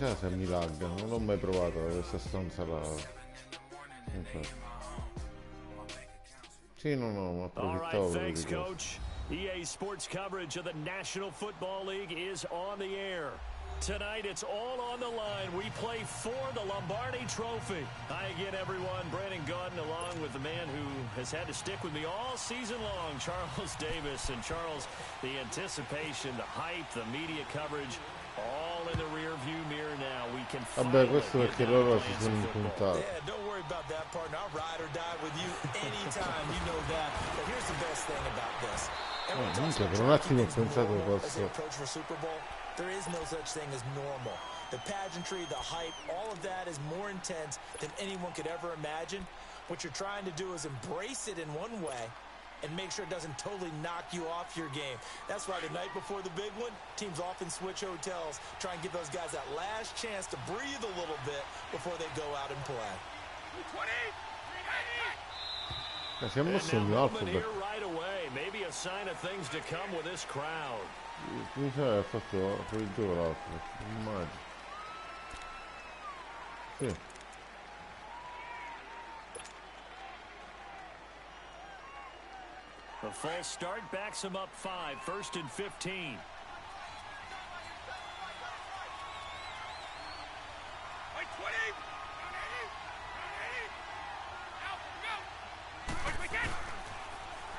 sa se mi lagga, non l'ho mai provato questa stanza là. Sì, no, ma approfittavo proprio di questo. EA Sports coverage of the National Football League is on the air. Tonight, it's all on the line. We play for the Lombardi Trophy. Hi again, everyone. Brandon Gaudin, along with the man who has had to stick with me all season long, Charles Davis. And Charles, the anticipation, the hype, the media coverage, all in the rear-view mirror now. We can Vabbè, questo perché loro si sono impuntati. Yeah, don't worry about that, partner. I'll ride or die with you anytime. You know that. But here's the best thing about this. Minchia, per un attimo ho pensato fosse... There is no such thing as normal. The pageantry, the hype, all of that is more intense than anyone could ever imagine. What you're trying to do is embrace it in one way and make sure it doesn't totally knock you off your game. That's why the night before the big one, teams often switch hotels, try and give those guys that last chance to breathe a little bit before they go out and play. Siamo sugli alfabet. Right away. Maybe a sign of things to come with this crowd. Mi sa che ha fatto per il gioco l'alfabet, immagino. Sì. The false start backs him up 5, 1st and 15.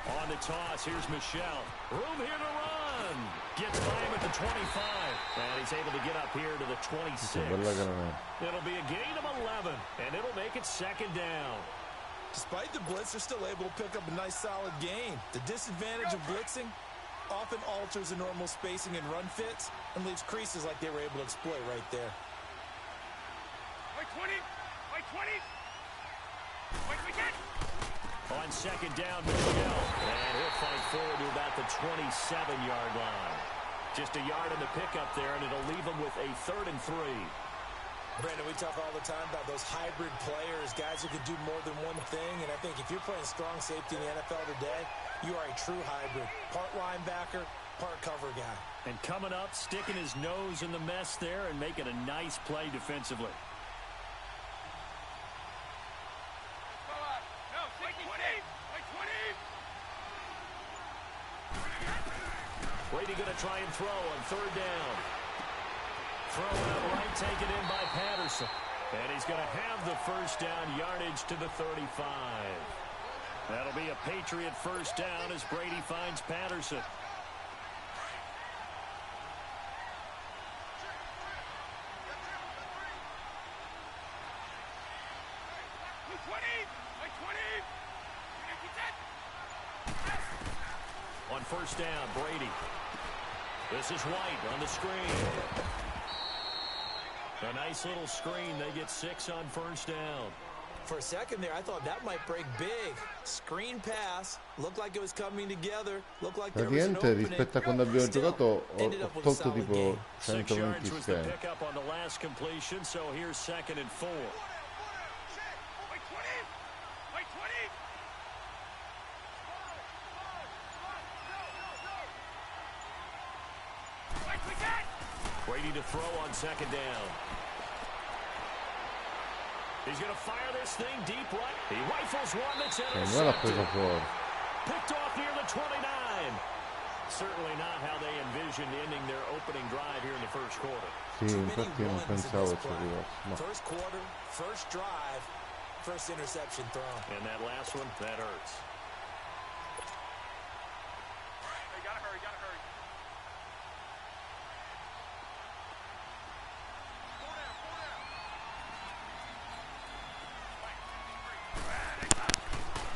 On the toss, here's Michelle. Room here to run. Gets by him at the 25. And he's able to get up here to the 26. It'll be a gain of 11, and it'll make it 2nd down. Despite the blitz, they're still able to pick up a nice, solid gain. The disadvantage of blitzing often alters the normal spacing and run fits and leaves creases like they were able to exploit right there. On 2nd down, Michelle. And he'll fight forward to about the 27-yard line. Just a yard in the pickup there, and it'll leave him with a 3rd and 3. Brandon, we talk all the time about those hybrid players, guys who can do more than one thing. And I think if you're playing strong safety in the NFL today, you are a true hybrid. Part linebacker, part cover guy. And coming up, sticking his nose in the mess there and making a nice play defensively. Brady going to try and throw on 3rd down. Throw out right, taken in by Patterson. And he's going to have the 1st down, yardage to the 35. That'll be a Patriot 1st down as Brady finds Patterson. On 1st down, Brady. This is White on the screen. A nice little screen. They get 6 on 1st down. For a second there, I thought that might break big. Screen pass. Looked like it was coming together. Looked like there was an opening. Rispetto a quando abbiamo giocato ho tolto tipo 120 schemi. Pick up on the last completion, so here's 2nd and 4. Brady to throw on 2nd down. He's going to fire this thing deep right. He rifles one that's intercepted. Picked off near the 29. Certainly not how they envisioned ending their opening drive here in the 1st quarter. Sì, infatti non pensavo ci arrivasse. First quarter, first drive, first interception thrown. And that last one, that hurts.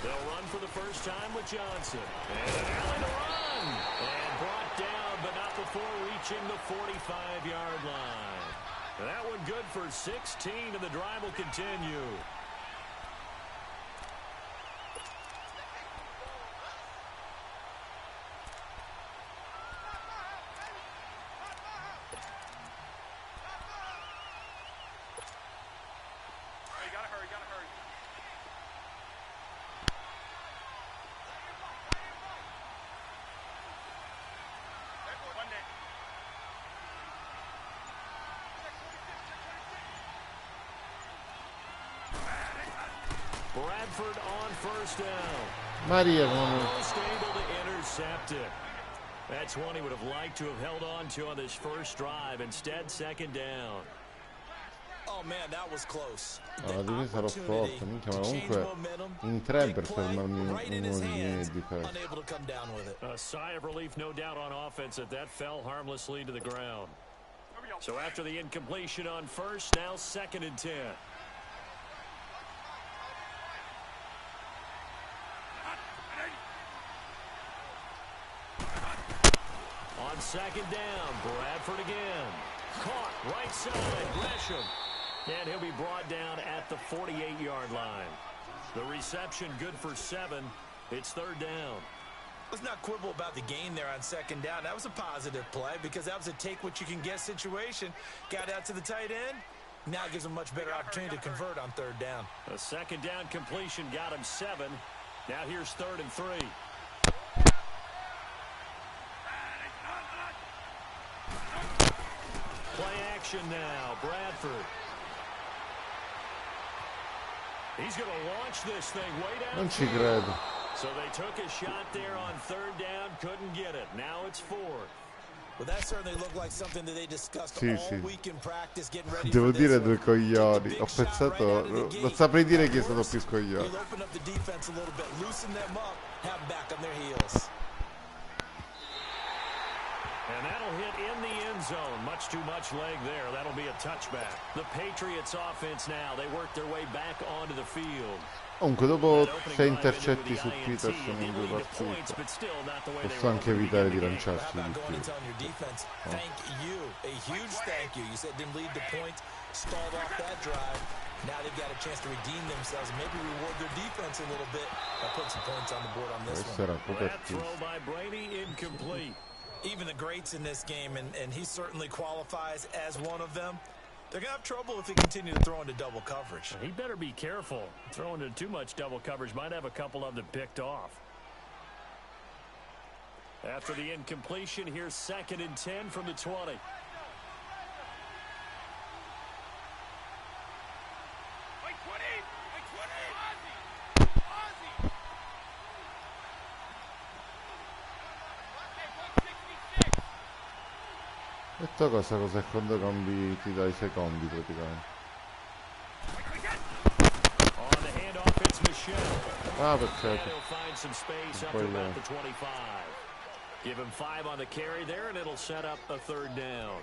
They'll run for the first time with Johnson. And Allen to run. And brought down, but not before reaching the 45-yard line. And that one good for 16, and the drive will continue. Bradford on first down. Maria Almost able to intercept it. That's one he would have liked to have held on to on this first drive. Instead, second down. Oh man, that was close. la difesa ero forte, minchia, ma comunque in tre per fermarmi uno dei miei difesi. A sigh of relief, no doubt, on offense that that fell harmlessly to the ground. So after the incompletion on first, now second and 10. On second down, Bradford again. Caught, right side, Gresham. And he'll be brought down at the 48-yard line. The reception good for 7. It's third down. Let's not quibble about the gain there on second down. That was a positive play because that was a take-what-you-can-get situation. Got out to the tight end. Now gives him much better opportunity to convert on third down. A second down completion got him 7. Now here's third and 3. Play action now, Bradford. He's going to launch this thing way down. Non ci credo. So they took a shot there on third down, couldn't get it. Now it's fourth. Well, that certainly looked like something that they discussed all week in practice, getting ready Devo for this dire one. due coglioni. Ho pensato, non saprei dire chi è stato più coglione. You'll open up the defense a little bit, loosen them up, have them back on their heels. And that'll hit in the end zone. Much too much leg there. That'll be a touchback. The Patriots offense now. They work their way back onto the field. Comunque dopo 6 intercetti su Peterson in 2 partite posso anche evitare di lanciarsi di più. Thank you. A huge thank you. You said didn't lead the points, stalled off that drive. Now they've got a chance to redeem themselves, maybe reward their defense a little bit by putting some points on the board on this one. That throw by Brady incomplete. Even the greats in this game, and he certainly qualifies as one of them, they're going to have trouble if they continue to throw into double coverage. He better be careful. Throwing into too much double coverage might have a couple of them picked off. After the incompletion, here's second and 10 from the 20. E tu cos'è quando cambi, ti dai secondi praticamente. Ah, perché poi lei. Give him 5 on the carry there, and it'll set up a third down.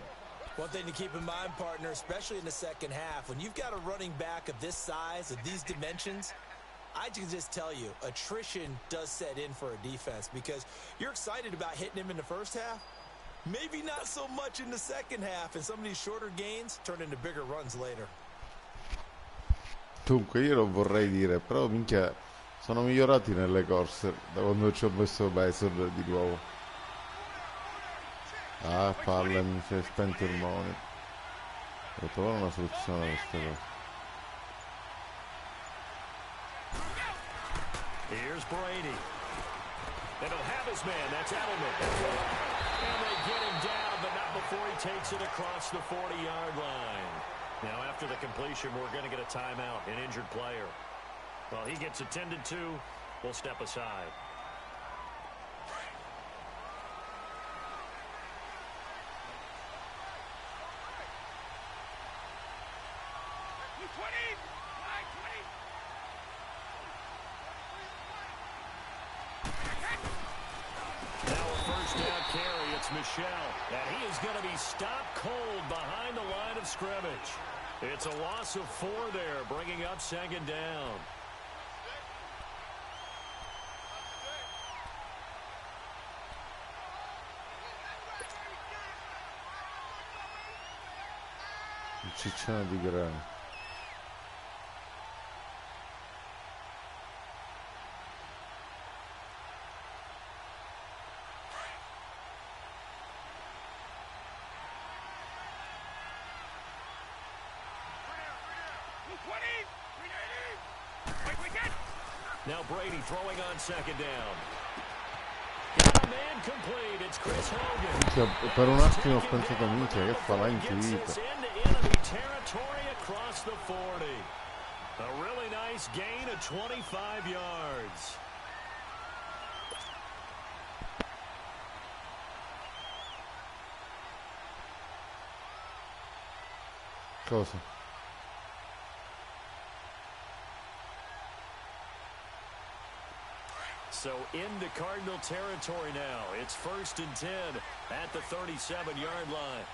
One thing to keep in mind, partner, especially in the second half, when you've got a running back of this size, of these dimensions, I can just tell you, attrition does set in for a defense because you're excited about hitting him in the first half. Maybe not so much in the second half, and some of these shorter gains turn into bigger runs later. Dunque io non vorrei dire, però minchia sono migliorati nelle corse da quando ci ho messo Bison di nuovo. Ah, palla, mi si è spento il monitor. Devo trovare una soluzione a queste cose. Here's Brady. And he'll have his man, that's Edelman. And they get him down, but not before he takes it across the 40-yard line. Now, after the completion, we're going to get a timeout, an injured player. Well, he gets attended to. We'll step aside. Michelle, and he is going to be stopped cold behind the line of scrimmage. It's a loss of 4 there, bringing up second down. Il ciccione di grano. Now Brady throwing on second down. Got a man complete. It's Chris Hogan. Per un attimo ho pensato, minchia, che fa l'ha intuito. A really nice gain of 25 yards. Cosa? So into Cardinal territory now. It's 1st and 10 at the 37-yard line.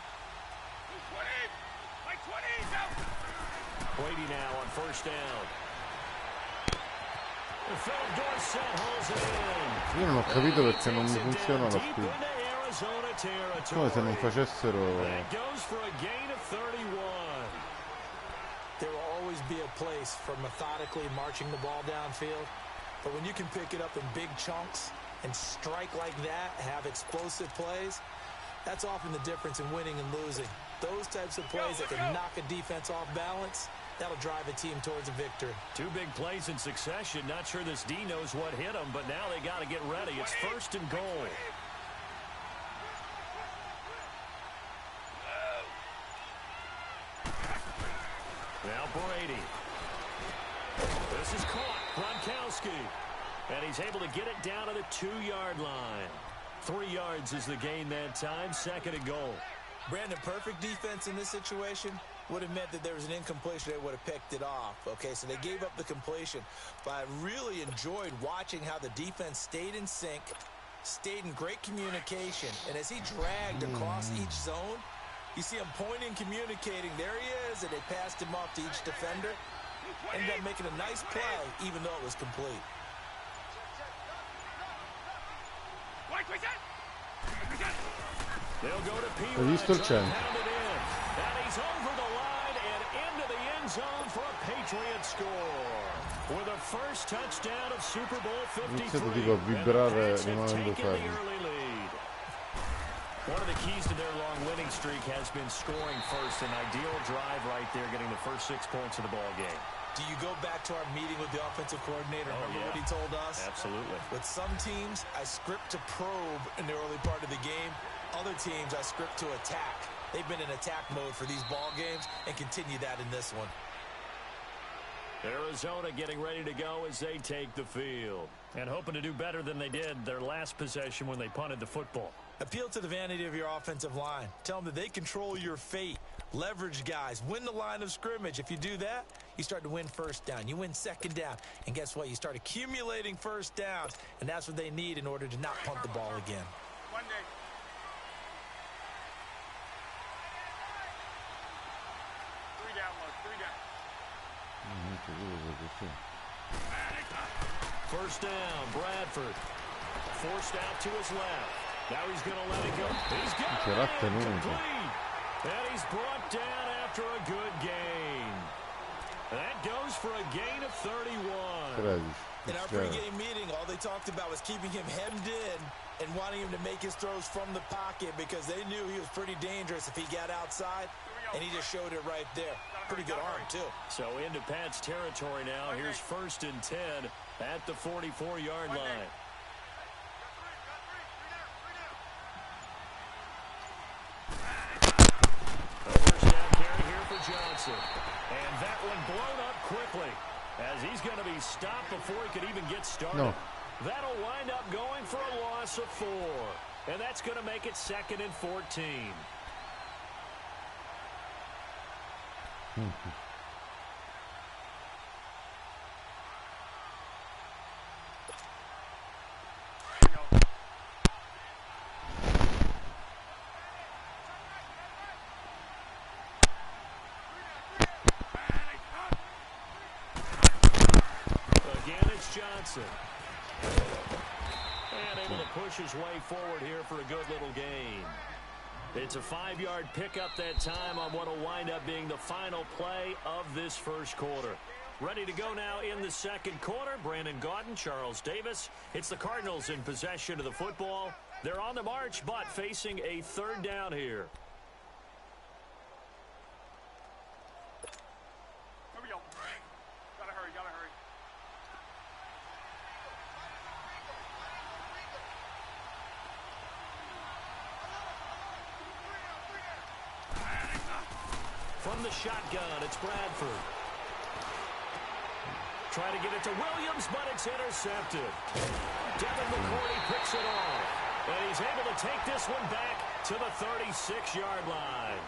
Brady now on 1st down. Philip Dorsett holds it in. Io non ho capito perché non mi funziona la spina. Come se non facessero... That goes for a gain of 31. There will always be a place for methodically marching the ball downfield. But when you can pick it up in big chunks and strike like that, have explosive plays, that's often the difference in winning and losing. Those types of plays that can knock a defense off balance, that'll drive a team towards a victory. Two big plays in succession. Not sure this D knows what hit them, but now they got to get ready. It's 1st and goal. Now Brady. This is caught. Gronkowski. And he's able to get it down to the 2-yard line. 3 yards is the gain that time. 2nd and goal. Brandon, perfect defense in this situation would have meant that there was an incompletion. They would have picked it off. Okay, so they gave up the completion. But I really enjoyed watching how the defense stayed in sync, stayed in great communication. And as he dragged across each zone, you see him pointing, communicating. There he is, and they passed him off to each defender. Ended up making a nice play, even though it was complete. They'll go to P. Hai visto il centro? And he's over the line and into the end zone for a Patriot score. With a first touchdown of Super Bowl 53. Iniziato tipo a vibrare rimanendo fermo. One of the keys to their long winning streak has been scoring first. An ideal drive right there, getting the first 6 points of the ball game. Do you go back to our meeting with the offensive coordinator? Remember what he told us? Absolutely. With some teams, I script to probe in the early part of the game. Other teams, I script to attack. They've been in attack mode for these ball games and continue that in this one. Arizona getting ready to go as they take the field. And hoping to do better than they did their last possession when they punted the football. Appeal to the vanity of your offensive line. Tell them that they control your fate. Leverage guys. Win the line of scrimmage. If you do that, you start to win first down. You win second down. And guess what? You start accumulating first downs. And that's what they need in order to not punt the ball again. One day. Three down, First down, Bradford. Forced out to his left. Now he's going to let it go. He's got it complete. And he's brought down after a good gain. That goes for a gain of 31. In our pregame meeting, all they talked about was keeping him hemmed in and wanting him to make his throws from the pocket because they knew he was pretty dangerous if he got outside, and he just showed it right there. Pretty good arm, too. So into Pat's territory now. Here's 1st and 10 at the 44-yard line. Johnson. And that one blown up quickly as he's going to be stopped before he could even get started. No. That'll wind up going for a loss of 4. And that's going to make it 2nd and 14. Johnson. And able to push his way forward here for a good little gain. It's a 5-yard pickup that time on what will wind up being the final play of this first quarter. Ready to go now in the second quarter. Brandon Gaudin, Charles Davis. It's the Cardinals in possession of the football. They're on the march, but facing a 3rd down here. Here we go. Gotta hurry, gotta hurry. From the shotgun, it's Bradford. Try to get it to Williams, but it's intercepted. Devin McCourty picks it off. And he's able to take this one back to the 36-yard line.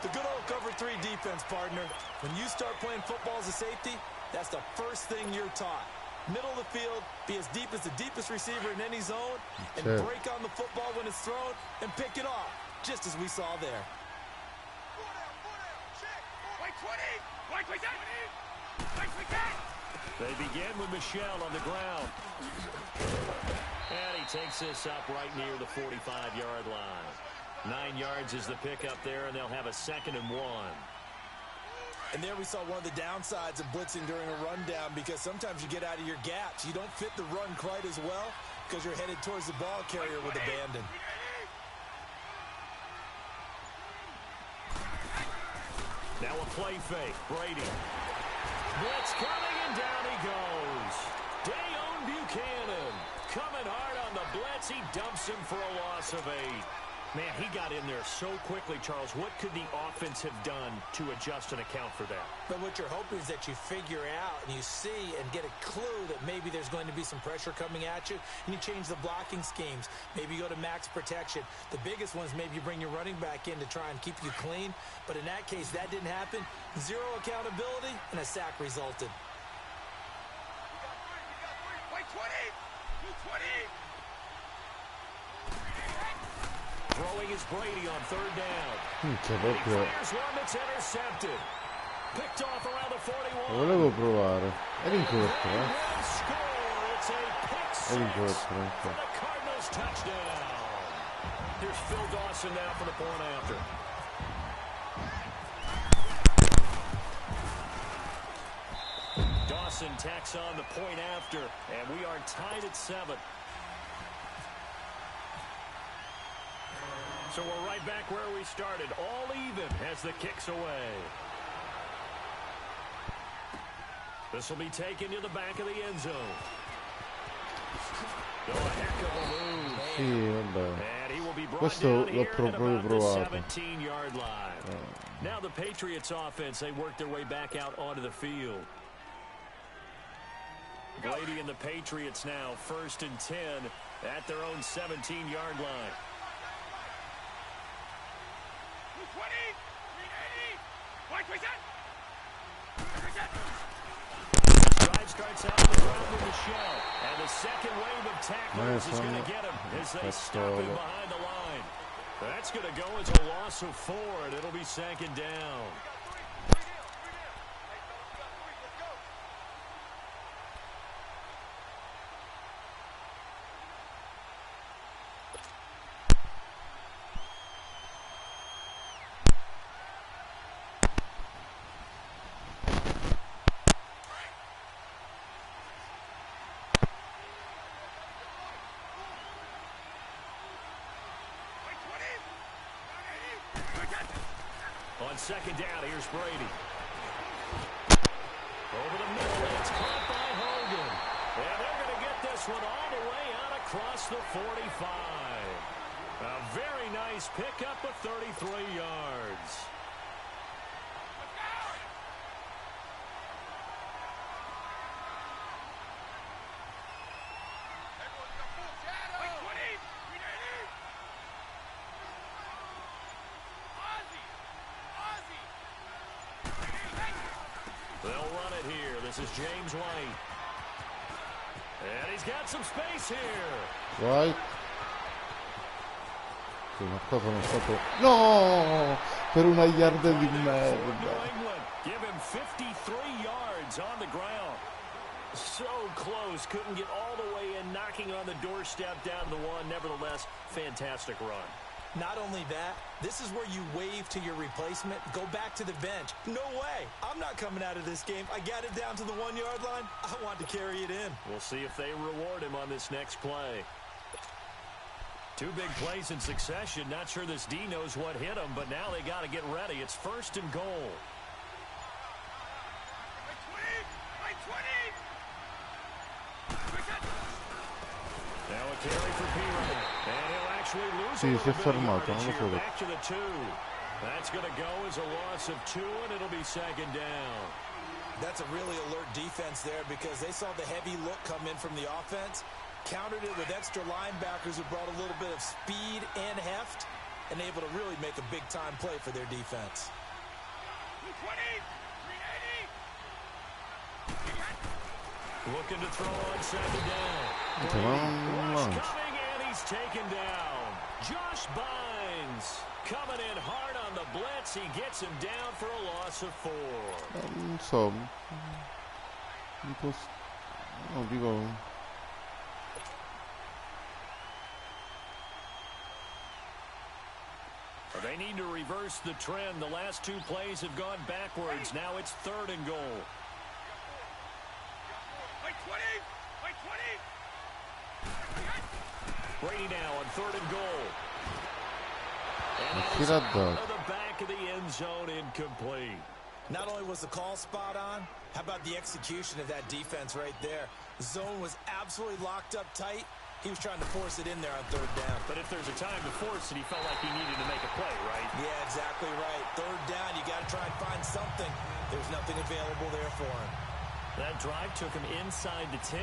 The good old cover 3 defense, partner. When you start playing football as a safety, that's the first thing you're taught. Middle of the field, be as deep as the deepest receiver in any zone, and break on the football when it's thrown, and pick it off, just as we saw there. They begin with Michel on the ground. And he takes this up right near the 45-yard line. 9 yards is the pickup there, and they'll have a 2nd and 1. And there we saw one of the downsides of blitzing during a rundown, because sometimes you get out of your gaps. You don't fit the run quite as well because you're headed towards the ball carrier with abandon. Now a play fake. Brady. Blitz coming, and down he goes. Dayon Buchanan coming hard on the blitz. He dumps him for a loss of 8. Man, he got in there so quickly, Charles. What could the offense have done to adjust and account for that? But what you're hoping is that you figure out and you see and get a clue that maybe there's going to be some pressure coming at you, and you change the blocking schemes. Maybe you go to max protection. The biggest one is maybe you bring your running back in to try and keep you clean. But in that case, that didn't happen. 0 accountability, and a sack resulted. Throwing is Brady on 3rd down. He fires one that's intercepted. Picked off around the 41. Volevo provare. Era incorretto, It's a pick six for the Cardinals touchdown. Here's Phil Dawson now for the point after. Dawson tacks on the point after, and we are tied at 7. So we're right back where we started, all even as the kick's away. This will be taken to the back of the end zone. Oh, a heck of a move. Sì, vabbè. And he will be brought Questo down l'ho here at proprio about the provato. 17-yard line. Now the Patriots offense, they work their way back out onto the field. Brady and the Patriots now 1st and 10 at their own 17-yard line. Drive starts out on the ground with Michel, and the second wave of tacklers is going to get him as they stop him behind the line. That's going to go as a loss of 4, and it'll be 2nd down. On 2nd down, here's Brady. Over the middle, it's caught by Hogan. And they're going to get this one all the way out across the 45. A very nice pickup of 33 yards. They'll run it here. This is James White. And he's got some space here. White. Sì, ma qua sono stato... No! Per una yarda di merda. Give him 53 yards on the ground. So close. Couldn't get all the way in, knocking on the doorstep down the 1. Nevertheless, fantastic run. Not only that, this is where you wave to your replacement, go back to the bench. No way. I'm not coming out of this game. I got it down to the 1-yard line. I want to carry it in. We'll see if they reward him on this next play. 2 big plays in succession. Not sure this D knows what hit him, but now they got to get ready. It's 1st and goal. Now a carry for Pirine. And he'll actually lose Sì, si è fermato, non lo so. back to the 2. That's going to go as a loss of 2, and it'll be 2nd down. That's a really alert defense there because they saw the heavy look come in from the offense, countered it with extra linebackers who brought a little bit of speed and heft, and able to really make a big-time play for their defense. 220, 380. Looking to throw on second down. Come on, Rush launch. coming, and he's taken down. Josh Bynes coming in hard on the blitz. He gets him down for a loss of 4. Non so, no, dico, They need to reverse the trend. The last 2 plays have gone backwards. Now it's 3rd and goal. Like 20, like 20. Brady now on 3rd and goal. And that chi is l'ha out dato? of the back of the end zone, incomplete. Not only was the call spot on, how about the execution of that defense right there? Zone was absolutely locked up tight. He was trying to force it in there on 3rd down. But if there's a time to force it, he felt like he needed to make a play, right? Yeah, exactly right. 3rd down, you got to try and find something. There's nothing available there for him. That drive took him inside to 10.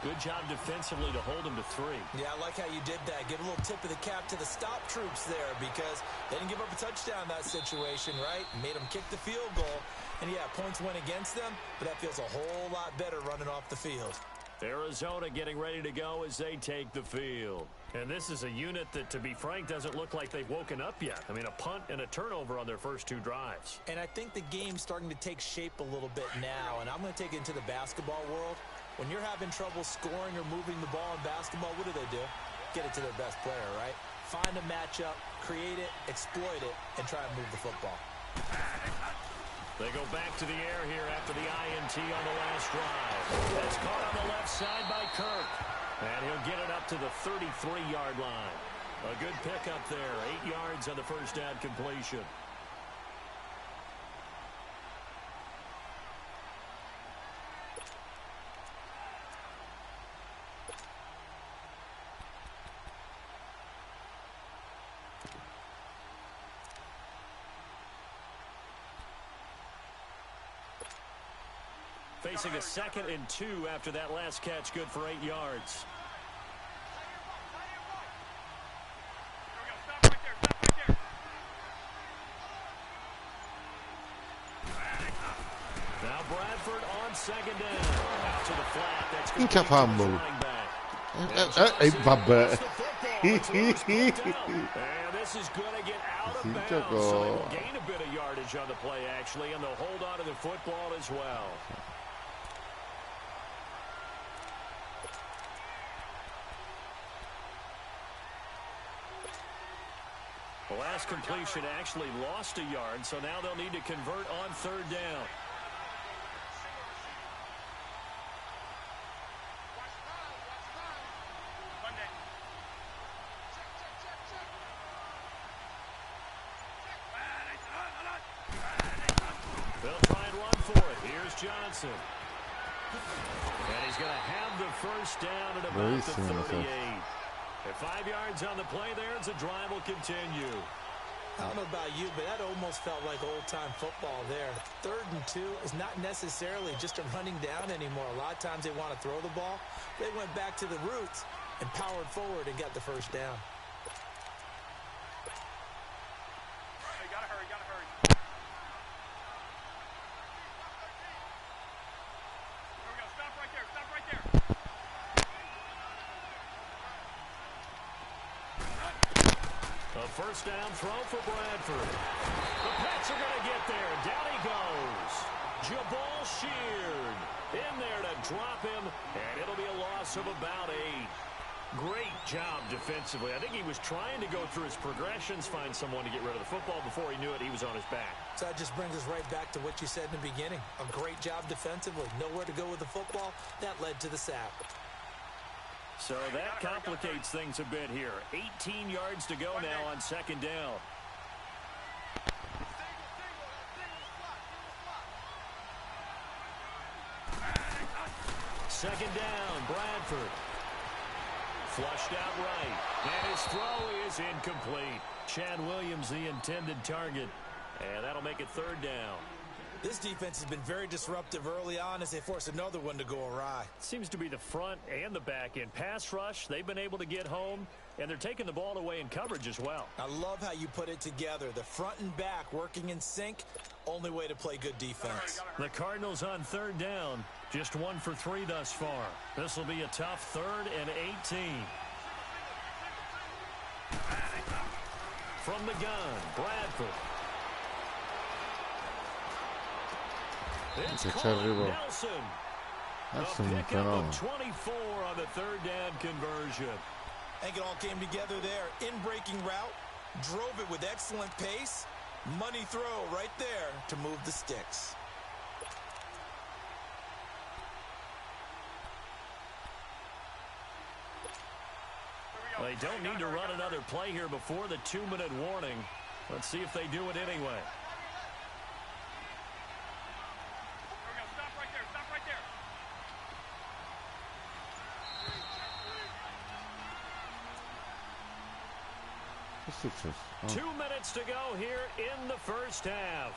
Good job defensively to hold him to 3. Yeah, I like how you did that. Give a little tip of the cap to the stop troops there because they didn't give up a touchdown in that situation, right? Made them kick the field goal. And, yeah, points went against them, but that feels a whole lot better running off the field. Arizona getting ready to go as they take the field. And this is a unit that, to be frank, doesn't look like they've woken up yet. I mean, a punt and a turnover on their first 2 drives. And I think the game's starting to take shape a little bit now, and I'm going to take it into the basketball world. When you're having trouble scoring or moving the ball in basketball, what do? Get it to their best player, right? Find a matchup, create it, exploit it, and try and move the football. They go back to the air here after the INT on the last drive. That's caught on the left side by Kirk. And he'll get it up to the 33-yard line. A good pickup there. 8 yards on the first down completion. Facing a 2nd and 2 after that last catch, good for 8 yards. Stop right there, stop right there. Now Bradford on 2nd down. Out to the flat. That's good. Minchia fumble. Vabbè. And this is going to get out of bounds. So they will gain a bit of yardage on the play, actually, and they'll hold on to the football as well. The last completion actually lost a yard, so now they'll need to convert on 3rd down. Monday. They'll try and run for it. Here's Johnson. And he's going to have the first down at about the 38. At 5 yards on the play there, the drive will continue. I don't know about you, but that almost felt like old-time football there. 3rd and 2 is not necessarily just a running down anymore. A lot of times they want to throw the ball. They went back to the roots and powered forward and got the first down. Hey, gotta hurry, gotta hurry. Here we go, stop right there, stop right there. A first down throw for Bradford. The Pats are going to get there. Down he goes. Jabal Sheard in there to drop him, and it'll be a loss of about 8. Great job defensively. I think he was trying to go through his progressions, find someone to get rid of the football. Before he knew it, he was on his back. So that just brings us right back to what you said in the beginning. A great job defensively. Nowhere to go with the football. That led to the sack. So that complicates things a bit here. 18 yards to go now on 2nd down. Second down, Bradford. Flushed out right. And his throw is incomplete. Chad Williams, the intended target. And that'll make it 3rd down. This defense has been very disruptive early on as they force another one to go awry. Seems to be the front and the back end. Pass rush, they've been able to get home, and they're taking the ball away in coverage as well. I love how you put it together. The front and back working in sync, only way to play good defense. The Cardinals on third down, just 1 for 3 thus far. This will be a tough 3rd and 18. From the gun, Bradford. It's called Nelson. That's A un pickup fenomeno. of 24 on the 3rd down conversion. I think it all came together there. In-breaking route, drove it with excellent pace. Money throw right there to move the sticks. They don't need to run another play here before the 2-minute warning. Let's see if they do it anyway. Stop right there. Stop right there. Che è successo? 2 minutes to go here in the first half.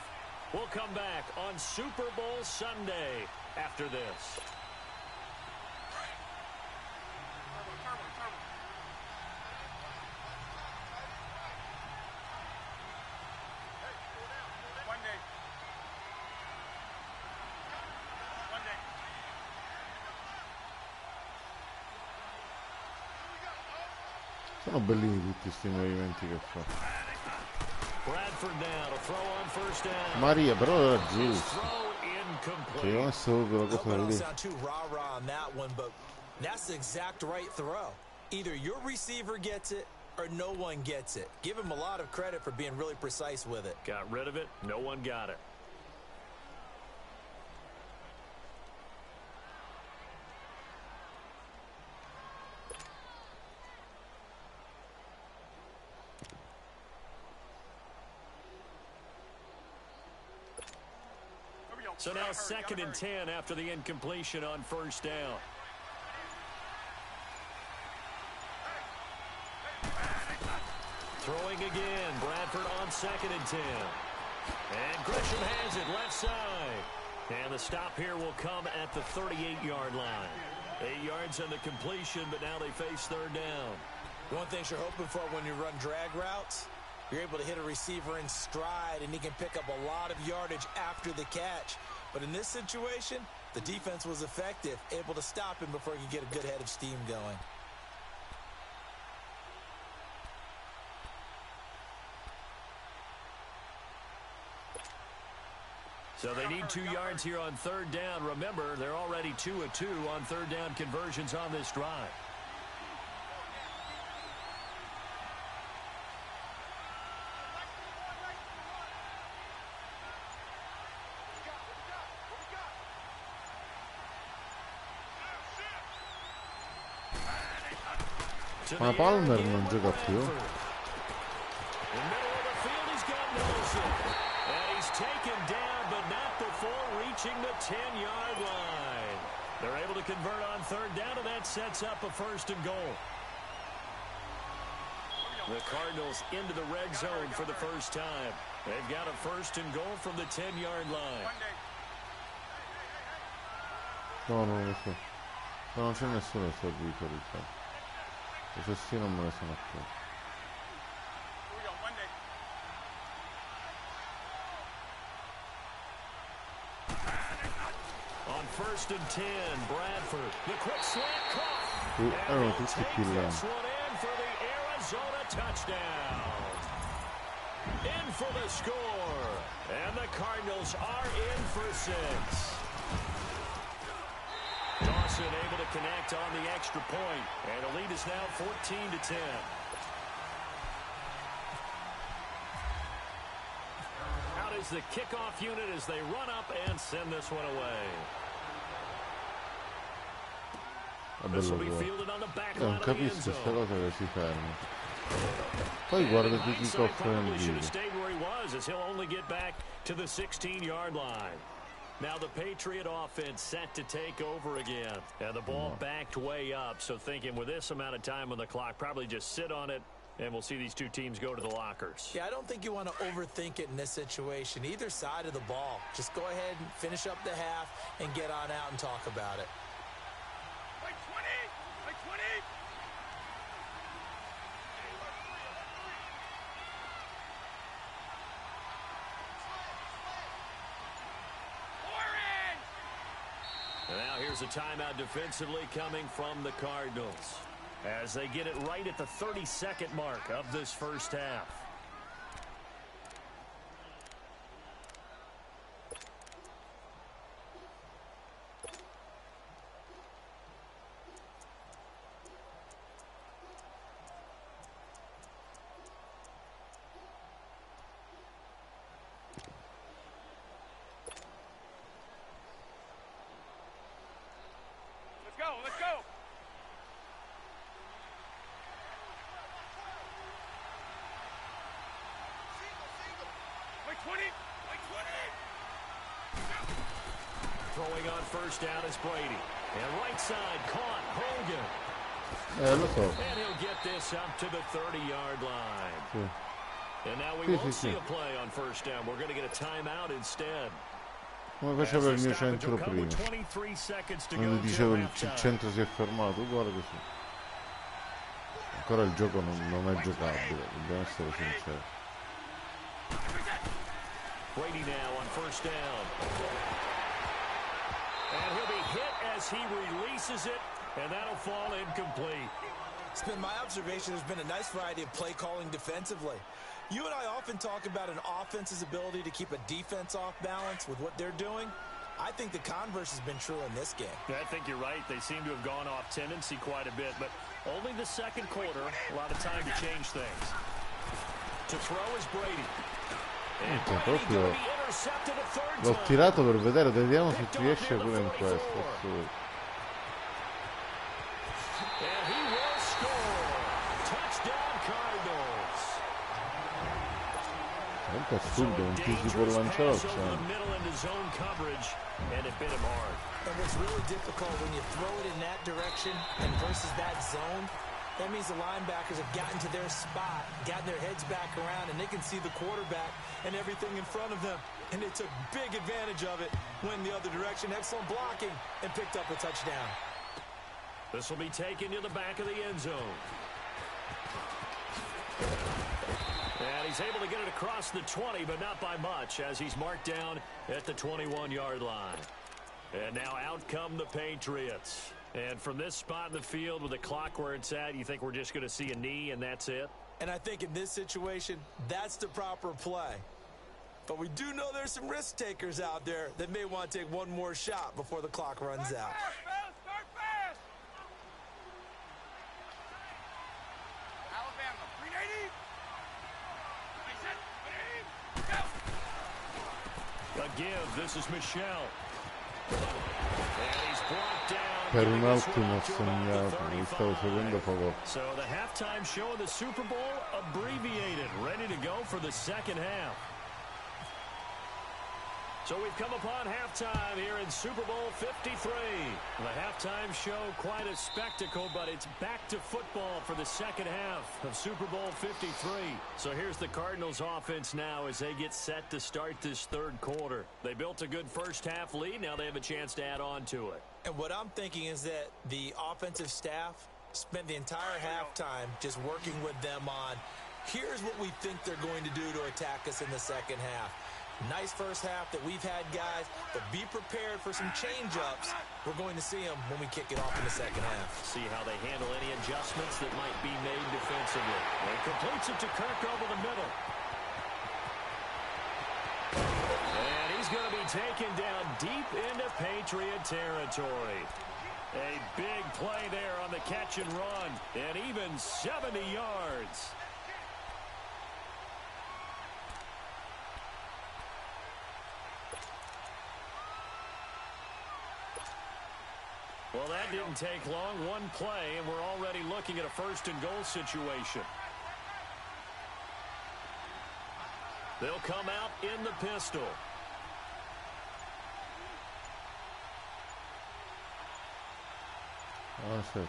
We'll come back on Super Bowl Sunday after this. Sono bellini tutti questi movimenti che fa. Maria, però era giusto. Cioè, io non so la cosa da vedere. That's the exact right throw. Either your receiver gets it or no one gets it. Give him a lot of credit for being really precise with it. Got rid of it. No one got it. So now 2nd and 10 after the incompletion on first down. Throwing again. Bradford on 2nd and 10. And Gresham has it left side. And the stop here will come at the 38-yard line. 8 yards on the completion, but now they face 3rd down. One thing you're hoping for when you run drag routes, you're able to hit a receiver in stride, and he can pick up a lot of yardage after the catch. But in this situation, the defense was effective, able to stop him before he could get a good head of steam going. So they need 2 yards here on 3rd down. Remember, they're already 2 of 2 on 3rd down conversions on this drive. Ma Palmer non gioca più. Taken down, but not before reaching the 10-yard line. They're able to convert on 3rd down, and that sets up a 1st and goal. The Cardinals into the red zone for the first time. They've got a 1st and goal from the 10-yard line. No, non lo so. No, non c'è nessuno servito di fa. Se sì non me ne sono accorto. On 1st and 10, Bradford. The quick slant caught. Erano tutti più lenti. This one in for the Arizona touchdown. In for the score. And the Cardinals are in for 6. Dawson able to connect on the extra point. And the lead is now 14-10. Out is the kickoff unit as they run up and send this one away. This will be fielded on the back line non of the end capisco questa zone. cosa che si ferma. Poi guarda che So kickoff nel probably should video. have stayed where he was as he'll only get back to the 16-yard line. Now the Patriot offense set to take over again. And the ball backed way up. So thinking with this amount of time on the clock, probably just sit on it And we'll see these two teams go to the lockers. Yeah, I don't think you want to overthink it in this situation. Either side of the ball. Just go ahead and finish up the half and get on out and talk about it. Like 20! Like 20! And now here's a timeout defensively coming from the Cardinals, as they get it right at the 32nd mark of this first half. Let's go! Like 20! Like 20! Throwing on first down is Brady. And right side caught Hogan. Lo so. And he'll get this up to the 30-yard line. Sì. And now we Sì, won't sì, see sì. a play on first down. We're going to get a timeout instead. Come faceva il mio centro prima. 23 seconds to go Quando dicevo till il halftime. centro si è fermato, uguale così. Ancora il gioco non è giocabile, dobbiamo essere sinceri. Brady now on first down. And he'll be hit as he releases it, and that'll fall incomplete. It's been my observation there's been a nice variety of play calling defensively. You and I often talk about an offense's ability to keep a defense off balance with what they're doing. I think the converse has been true in this game. I think you're right. They seem to have gone off tendency quite a bit, but only the second quarter, a lot of time to change things. To throw is Brady. And Brady going to be intercepted a third L'ho time. tirato per vedere, vediamo se ci riesce pure in questo. And he will score. Touchdown Cardinals. È assurdo, non ci si può lanciare al centro. And it bit him hard. And what's really difficult when you throw it in that direction and versus that zone, that means the linebackers have gotten to their spot, gotten their heads back around, and they can see the quarterback and everything in front of them. And they took big advantage of it, went the other direction, excellent blocking, and picked up a touchdown. This will be taken to the back of the end zone. And he's able to get it across the 20, but not by much, as he's marked down at the 21-yard line. And now out come the Patriots. And from this spot in the field with the clock where it's at, you think we're just going to see a knee and that's it? And I think in this situation, that's the proper play. But we do know there's some risk takers out there that may want to take one more shot before the clock runs out. Start fast! Alabama, 380! A give, this is Michelle. And he's brought down. Per un attimo ho segnato, mi stavo seguendo a favore. So the halftime show of the Super Bowl abbreviated, ready to go for the second half. So we've come upon halftime here in Super Bowl 53. The halftime show, quite a spectacle, but it's back to football for the second half of Super Bowl 53. So here's the Cardinals offense now as they get set to start this third quarter. They built a good first half lead. Now they have a chance to add on to it. And what I'm thinking is that the offensive staff spent the entire halftime just working with them on, here's what we think they're going to do to attack us in the second half. Nice first half that we've had, guys, but be prepared for some change-ups. We're going to see them when we kick it off in the second half. See how they handle any adjustments that might be made defensively. And completes it to Kirk over the middle. And he's going to be taken down deep into Patriot territory. A big play there on the catch and run, and even 70 yards. Well, that didn't take long. One play, and we're already looking at a first-and-goal situation. They'll come out in the pistol. Ah, sì.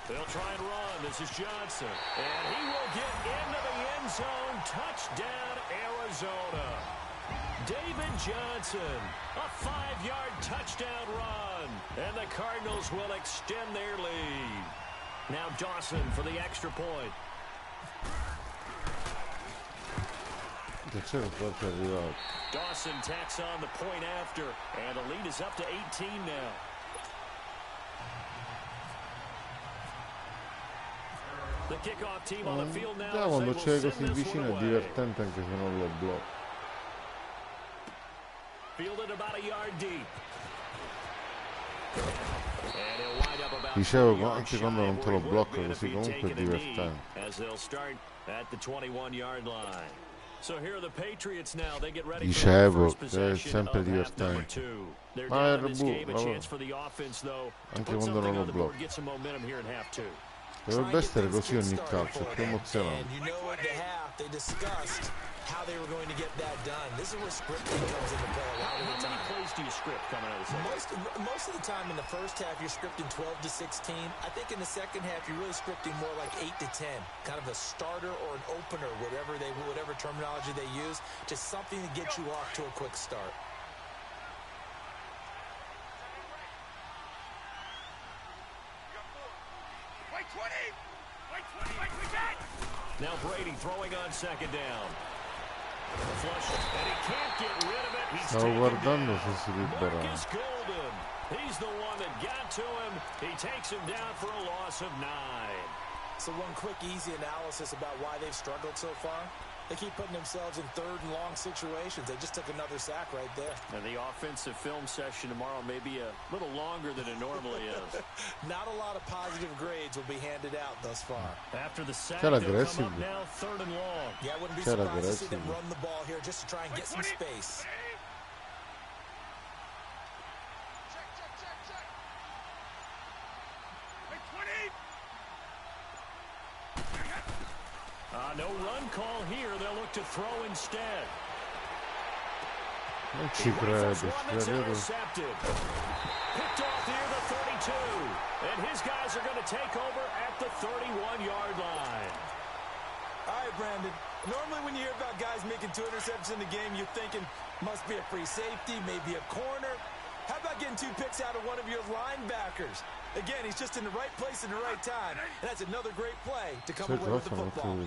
They'll try and run. This is Johnson. And he will get into the end zone. Touchdown, Arizona. David Johnson, a 5-yard touchdown run. And the Cardinals will extend their lead. Now Dawson for the extra point. Dawson tacks on the point after. And the lead is up to 18 now. The kickoff team on the field now. Quando c'è così vicino è divertente anche se non lo blocco. Fielded about a yard deep. And he'll wind up about Dicevo, anche quando non te lo blocco così comunque è divertente. As they'll start at the 21-yard line. So here are the Patriots now. They get ready Dicevo, for che è sempre divertente. Ma è anche quando non lo blocco. Dovrebbe essere così ogni calcio, è più emozionante. How they were going to get that done. This is where scripting comes into play a lot of the time. How many plays do you script coming out of the second? Most of the time in the first half, you're scripting 12 to 16. I think in the second half, you're really scripting more like 8 to 10. Kind of a starter or an opener, whatever terminology they use. Just something to get you off to a quick start. Wait 20! Wait 20! Wait, we got! Now Brady throwing on second down. Flush, and he can't get rid of it. He's Stavo guardando se si liberava. Marcus Golden. He's the one that got to him. He takes him down for a loss of 9. So one quick, easy analysis about why they've struggled so far. They keep putting themselves in third and long situations. They just took another sack right there. And the offensive film session tomorrow may be a little longer than it normally is. Not a lot of positive grades will be handed out thus far. After the sack, they'll come up aggressive. now third and long. Yeah, I wouldn't be surprised to see them run the ball here just to try and get some space. Check, check, check, check! Wait 20! No run call here. They'll look to throw instead. Non ci credo, Intercepted. Picked off near the 32. And his guys are going to take over at the 31-yard line. All right, Brandon. Normally when you hear about guys making 2 interceptions in the game, you're thinking must be a free safety, maybe a corner. How about getting 2 picks out of one of your linebackers? Again, he's just in the right place at the right time. And that's another great play to come away with the football.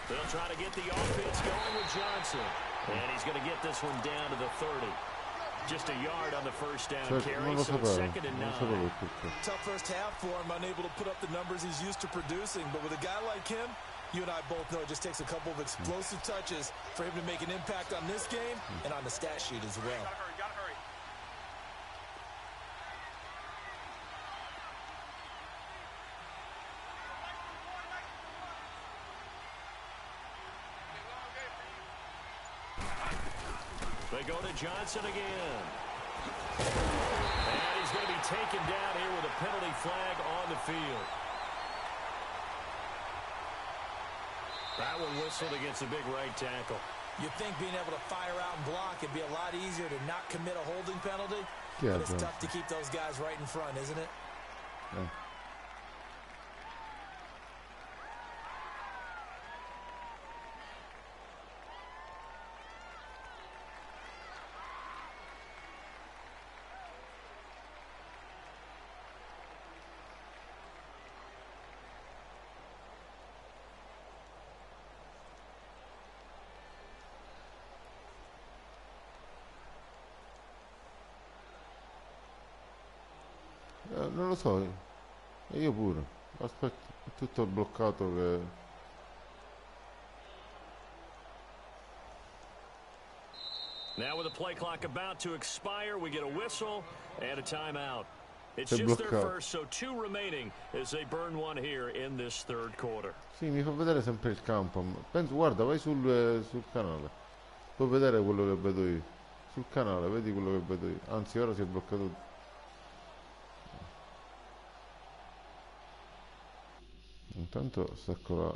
They'll try to get the offense going with Johnson. And he's going to get this one down to the 30. Just a yard on the first down carry, so it's second and 9. Tough first half for him, unable to put up the numbers he's used to producing. But with a guy like him, you and I both know it just takes a couple of explosive touches for him to make an impact on this game and on the stat sheet as well. Gotta hurry. They go to Johnson again. And he's going to be taken down here with a penalty flag on the field. That one whistled against a big right tackle. You'd think being able to fire out and block would be a lot easier to not commit a holding penalty. Yeah, but it's tough to keep those guys right in front, isn't it? Yeah. Non lo so, io pure. Aspetta, è tutto bloccato che... Now with the play clock about to expire, we get a whistle and a timeout. It's just their first, so 2 remaining as they burn one here in this third quarter. Sì, mi fa vedere sempre il campo. Penso, guarda, vai sul canale. Puoi vedere quello che vedo io. Sul canale, vedi quello che vedo io. Anzi, ora si è bloccato. Intanto stacco la